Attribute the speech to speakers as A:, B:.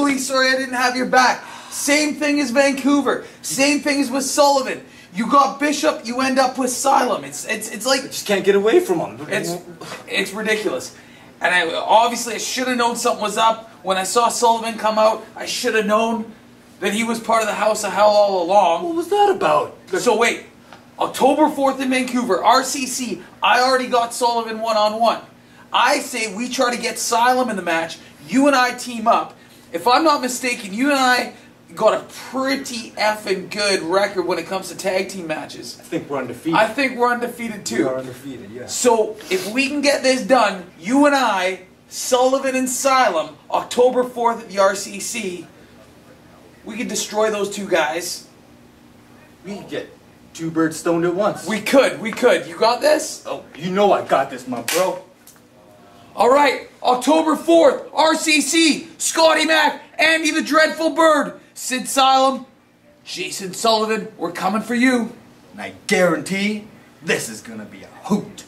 A: really sorry I didn't have your back. Same thing as Vancouver. Same thing as with Sullivan. You got Bishop, you end up with Asylum. It's like...
B: I just can't get away from him.
A: It's ridiculous. And obviously I should have known something was up. When I saw Sullivan come out, I should have known that he was part of the House of Hell all along.
B: What was that about?
A: So wait, October 4th in Vancouver, RCC, I already got Sullivan one-on-one. I say we try to get Asylum in the match. You and I team up. If I'm not mistaken, you and I got a pretty effing good record when it comes to tag team matches.
B: I think we're undefeated.
A: I think we're undefeated too.
B: We are undefeated, yeah.
A: So if we can get this done, you and I, Sullivan and Asylum, October 4th at the RCC, we could destroy those two guys.
B: We could get two birds stoned at once.
A: We could. You got this?
B: Oh, you know I got this, my bro.
A: Alright, October 4th, RCC, Scotty Mac, Andy the Dreadful Bird, Sid Asylum, Jason Sullivan, we're coming for you.
B: And I guarantee this is gonna be a hoot.